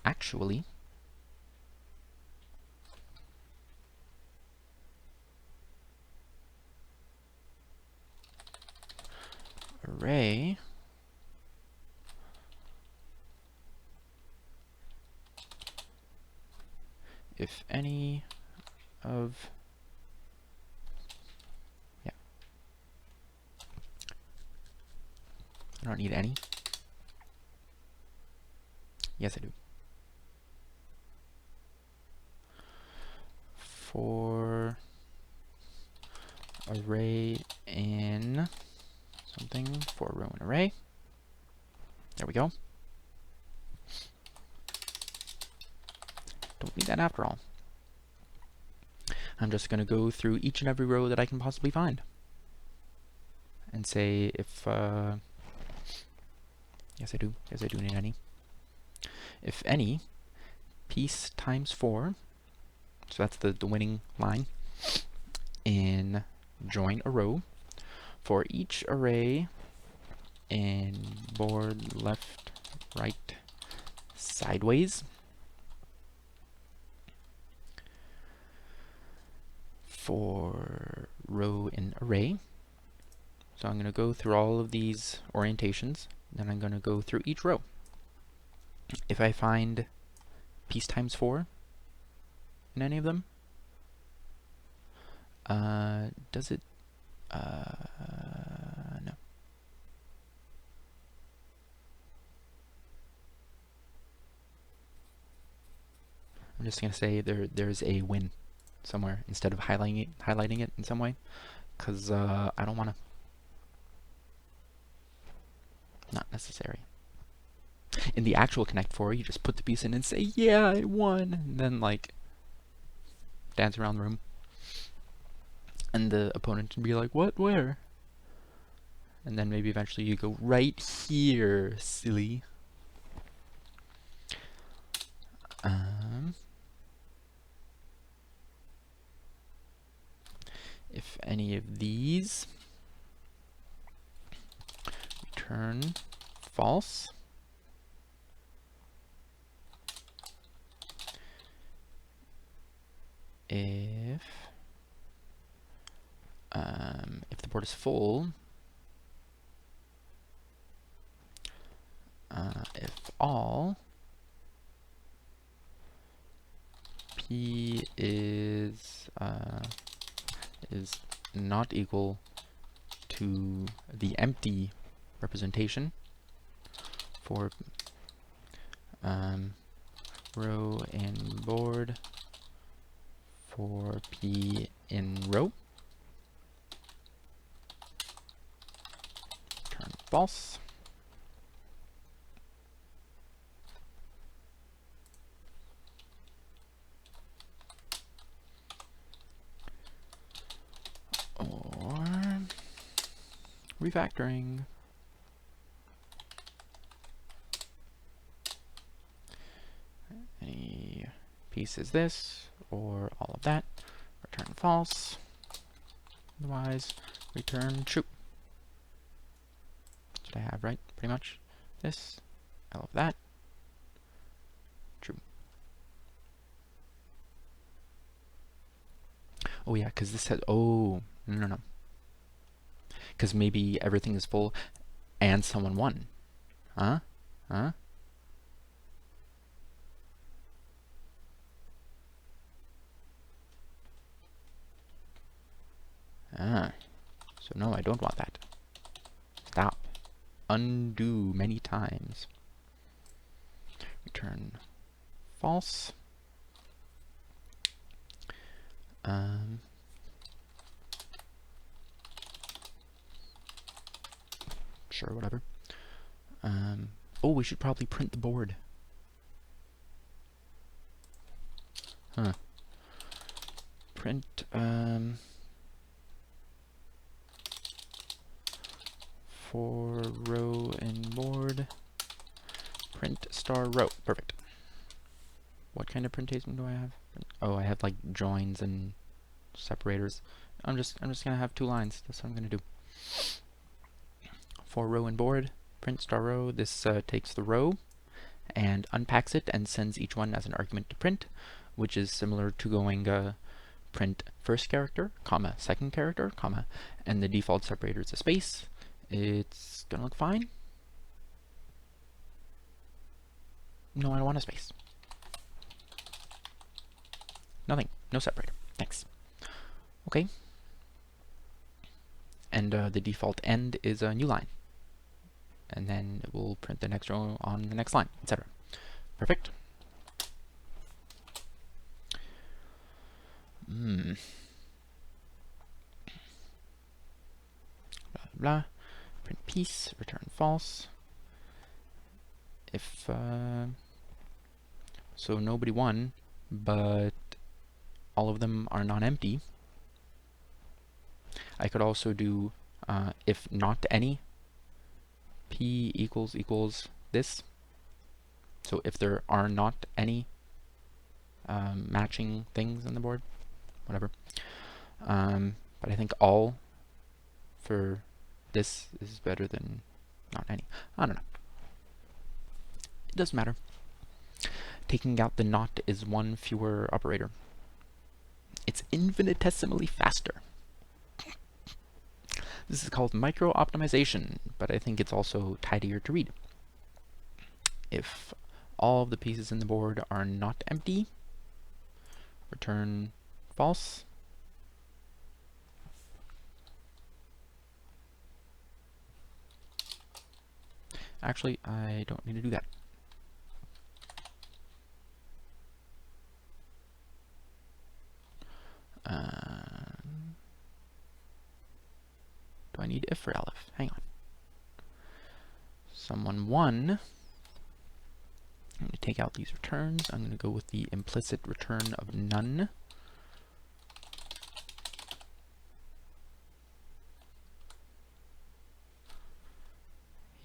A: Actually, array if any of, yeah, I don't need any. Yes, I do. For array in something for row and array. There we go. Don't need that after all. I'm just going to go through each and every row that I can possibly find and say if, yes I do need any. If any, piece times 4, so that's the winning line, in join a row for each array in board left, right, sideways. For row in array. So I'm going to go through all of these orientations, then I'm going to go through each row. If I find piece times 4 in any of them, does it, no. I'm just going to say there's a win somewhere instead of highlighting it in some way, because I don't want to. Not necessary. In the actual Connect 4, you just put the piece in and say, yeah, I won, and then like dance around the room. And the opponent can be like, what, where? And then maybe eventually you go, right here, silly. If any of these return false, if the board is full, if all p is not equal to the empty representation for row in board for p in row, return false. Or refactoring. Any piece is this, or all of that, return false. Otherwise, return true. That's what I have, right? Pretty much. This, all of that, true. Oh yeah, because this said, oh, no. Because maybe everything is full and someone won. Huh? Huh? Ah. So no, I don't want that. Stop. Undo many times. Return false. Sure, whatever. Oh, we should probably print the board. Huh. print for row in board, print star row. Perfect. What kind of printation do I have? Oh, I have like joins and separators. I'm just gonna have 2 lines. That's what I'm gonna do. For row in board, print star row. This takes the row and unpacks it and sends each one as an argument to print, which is similar to going print first character, comma, second character, comma, and the default separator is a space. It's gonna look fine. No, I don't want a space. Nothing. No separator. Thanks. Okay. And the default end is a new line. And then it will print the next row on the next line, etc. Perfect. Blah, blah. Print piece, return false. If so nobody won, but all of them are non-empty. I could also do if not any, p equals this. So if there are not any matching things on the board, whatever. But I think all for this is better than not any. I don't know. It doesn't matter. Taking out the not is 1 fewer operator. It's infinitesimally faster. This is called micro-optimization, but I think it's also tidier to read. If all of the pieces in the board are not empty, return false. Actually, I don't need to do that. Do I need if or elif? Hang on. Someone won. I'm going to take out these returns. I'm going to go with the implicit return of none.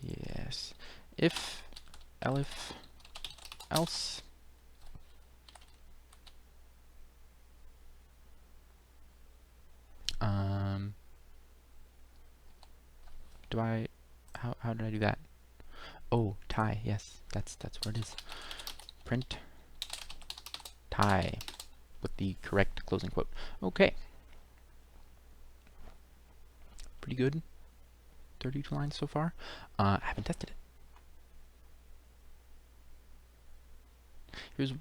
A: Yes. If, elif, else. Do I, how did I do that? Oh, tie, yes, that's what it is. Print tie with the correct closing quote. Okay. Pretty good. 32 lines so far. I haven't tested it. Here's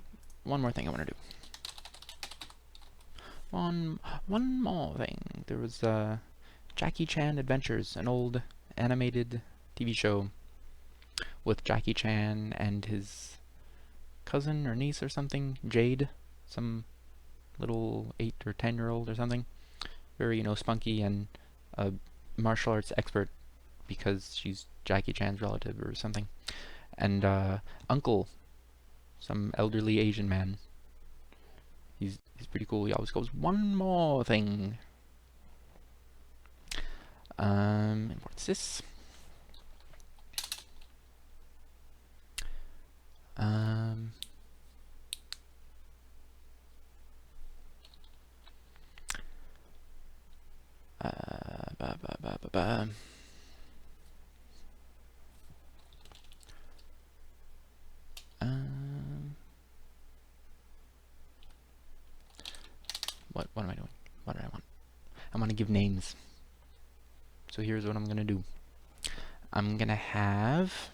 A: one more thing I want to do. One more thing. There was Jackie Chan Adventures, an old animated TV show with Jackie Chan and his cousin or niece or something, Jade, some little 8 or 10-year-old or something. Very, spunky and a martial arts expert because she's Jackie Chan's relative or something. And uncle, some elderly Asian man. He's pretty cool. He always goes, one more thing. What's this? What am I doing? What do I want? I want to give names. So here's what I'm gonna do. I'm gonna have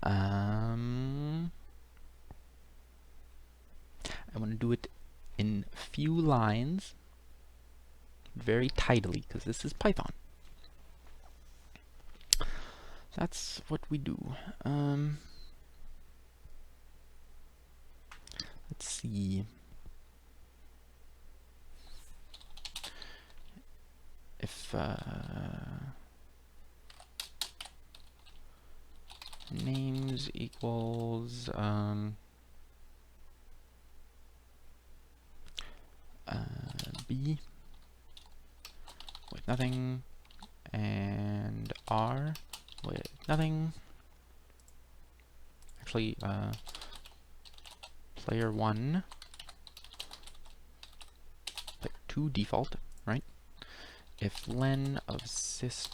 A: I want to do it in few lines, very tidily, because this is Python. That's what we do. Let's see. If names equals B with nothing, and R with nothing. Actually, player 1, player 2 default, right? If len of sys.argv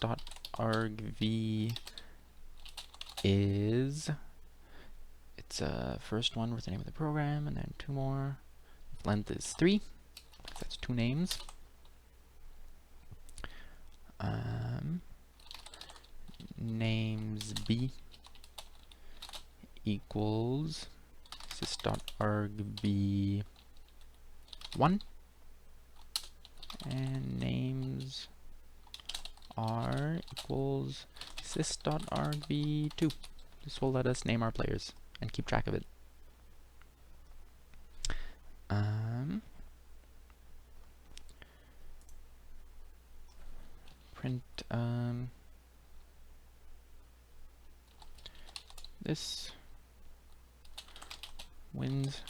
A: is, it's first one with the name of the program, and then 2 more. If length is 3, that's 2 names. Names B equals sys.argv1, and names R equals sys.argv2. This will let us name our players and keep track of it. Print this wins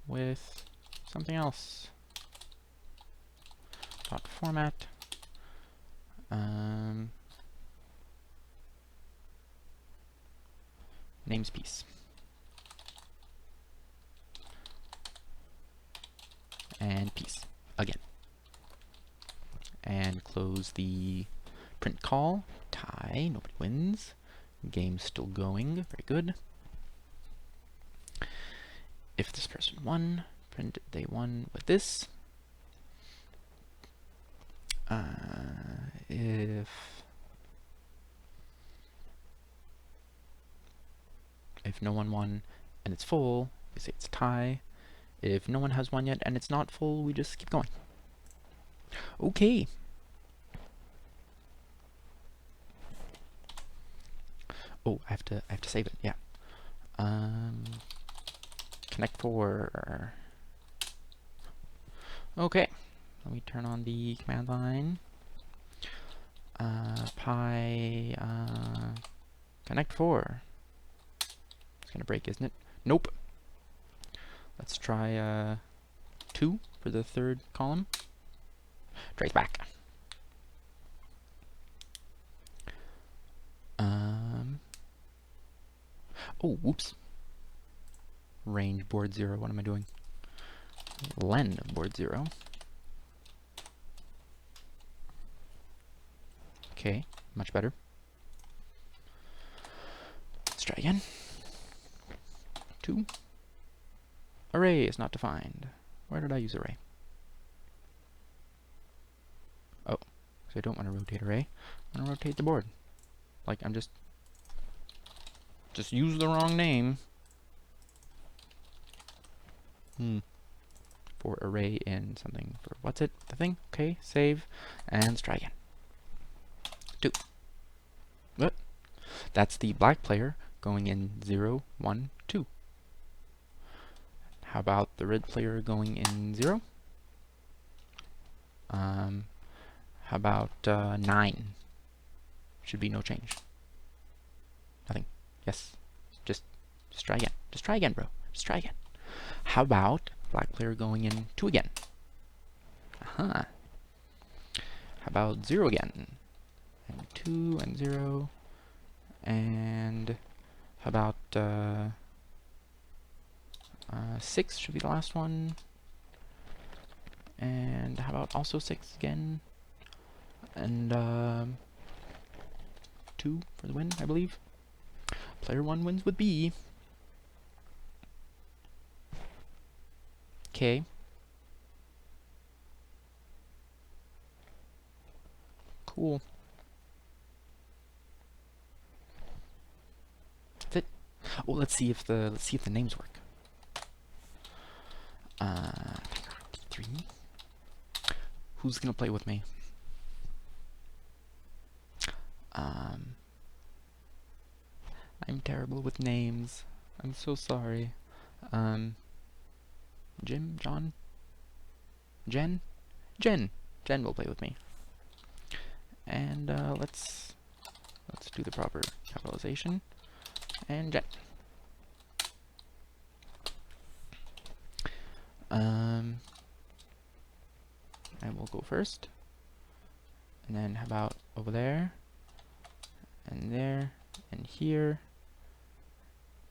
A: with something else. Dot format. Namespace. And peace again. And close the print call. Tie. Nobody wins. Game's still going. Very good. If this person won, print they won with this. If no one won and it's full, we say it's a tie. If no one has won yet and it's not full, we just keep going. Okay. Oh, I have to save it. Yeah. Connect 4. Okay. Let me turn on the command line. Connect 4. It's gonna break, isn't it? Nope. Let's try 2 for the third column. Trace back. Oh, whoops. Range board 0. What am I doing? Len of board 0. Okay, much better. Let's try again. 2. Array is not defined. Where did I use array? Oh, because I don't want to rotate array. I want to rotate the board. Like, I'm just use the wrong name. For array in something for what's it? The thing? Okay, save, and let's try again. 2. What? That's the black player going in 0, 1, 2. How about the red player going in 0? How about 9? Should be no change. Nothing. Yes. Just try again. Just try again, bro. Just try again. How about black player going in 2 again? How about 0 again? And 2 and 0. And how about 6 should be the last one. And how about also 6 again? And 2 for the win, I believe. Player 1 wins with B. Okay. Cool. That's it. Oh, let's see if the names work. 3. Who's gonna play with me? I'm terrible with names. I'm so sorry. Jim, John, Jen, Jen will play with me. And let's do the proper capitalization. And Jen. we'll go first. And then how about over there, and here,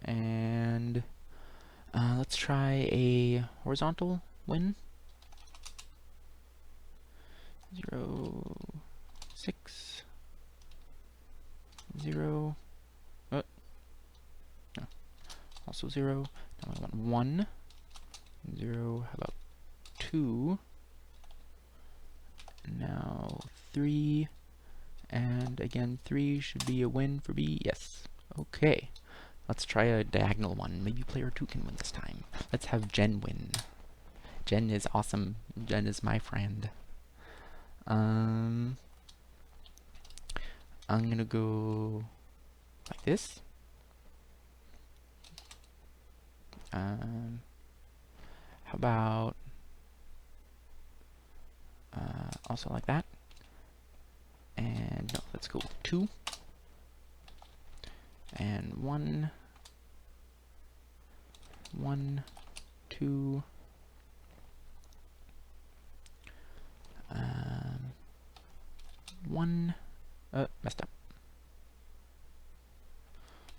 A: and let's try a horizontal win. 0, 6, 0. No, also 0. Now I want 1, 0. How about 2? Now 3, and again 3 should be a win for B. Yes. Okay. Let's try a diagonal one. Maybe player 2 can win this time. Let's have Jen win. Jen is awesome. Jen is my friend. I'm gonna go like this. How about also like that? And no, let's go 2 and 1, 1, 2. One. Messed up.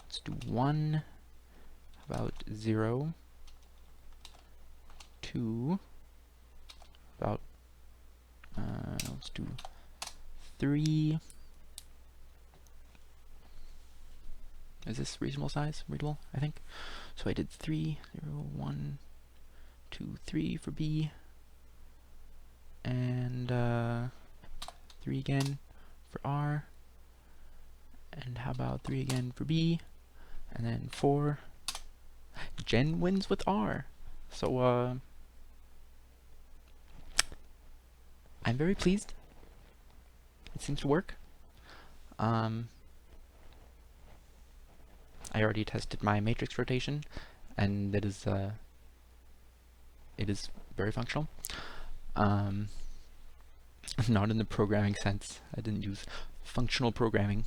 A: Let's do 1. How about 0? 2. About let's do 3. Is this reasonable size? Readable, I think. So I did 3, 0, 1, 2, 3 for B. And 3 again for R. And how about 3 again for B? And then 4. Jen wins with R. So I'm very pleased. It seems to work. I already tested my matrix rotation, and it is very functional. Not in the programming sense. I didn't use functional programming.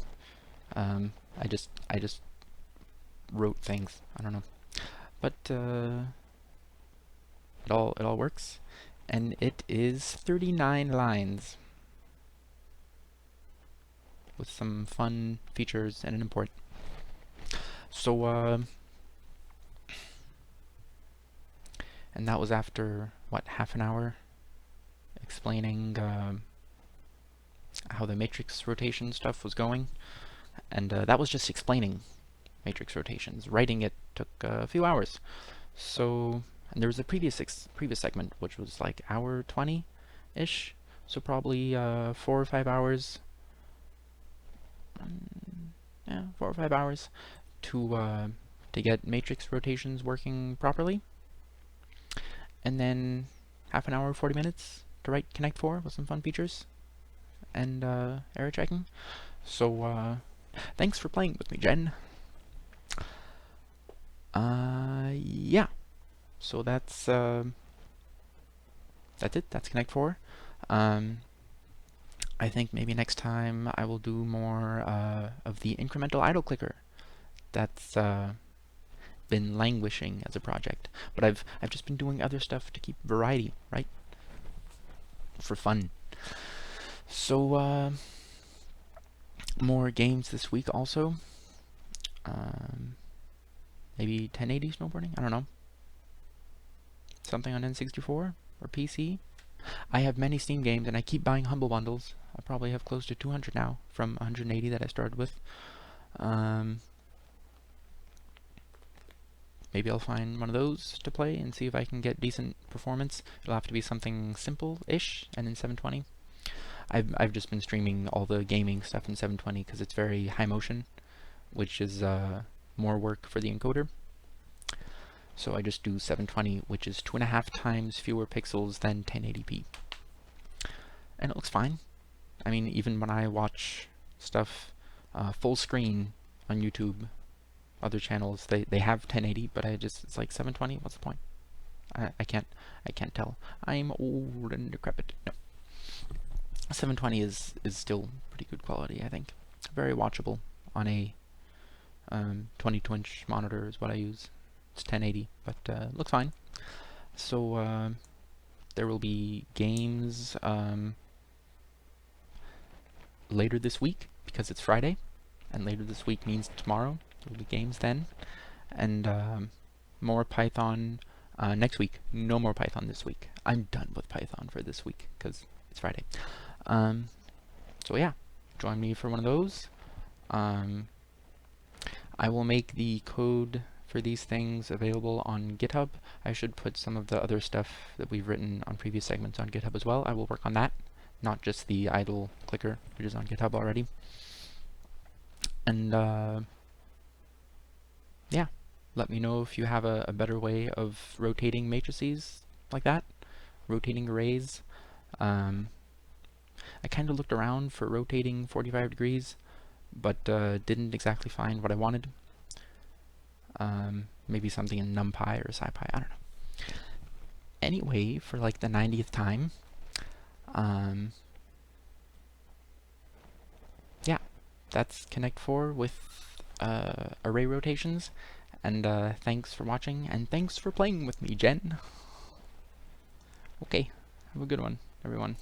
A: I just wrote things. I don't know, but it all works, and it is 39 lines with some fun features and an import. So and that was after what, half an hour explaining how the matrix rotation stuff was going, and that was just explaining matrix rotations. Writing it took a few hours. So, and there was a previous segment which was like hour 20-ish, so probably 4 or 5 hours. Yeah, 4 or 5 hours to get matrix rotations working properly, and then half an hour, 40 minutes to write Connect 4 with some fun features and error checking. So thanks for playing with me, Jen. Yeah. So that's it. That's Connect 4. I think maybe next time I will do more of the incremental idle clicker. That's been languishing as a project, but I've just been doing other stuff to keep variety, right? For fun. So more games this week also. Maybe 1080 snowboarding? I don't know. Something on N64 or PC. I have many Steam games, and I keep buying Humble Bundles. I probably have close to 200 now from 180 that I started with. Maybe I'll find one of those to play and see if I can get decent performance. It'll have to be something simple-ish and in 720. I've just been streaming all the gaming stuff in 720 because it's very high motion, which is more work for the encoder. So I just do 720, which is 2.5 times fewer pixels than 1080p. And it looks fine. I mean, even when I watch stuff full screen on YouTube, other channels, they have 1080, but it's like 720. What's the point? I can't tell. I'm old and decrepit. No. 720 is still pretty good quality, I think. Very watchable on a 22-inch monitor is what I use. It's 1080, but looks fine. So There will be games later this week because it's Friday, and later this week means tomorrow. There will be games then, and more Python next week. No more Python this week. I'm done with Python for this week because it's Friday. Um, so yeah, join me for one of those. I will make the code for these things available on GitHub. I should put some of the other stuff that we've written on previous segments on GitHub as well. I will work on that, not just the idle clicker, which is on GitHub already. And yeah, let me know if you have a better way of rotating matrices like that, rotating arrays. I kind of looked around for rotating 45 degrees, but didn't exactly find what I wanted. Maybe something in NumPy or SciPy, I don't know. Anyway, for like the 90th time, yeah, that's Connect 4 with array rotations. And thanks for watching, and thanks for playing with me, Jen. Okay, have a good one, everyone.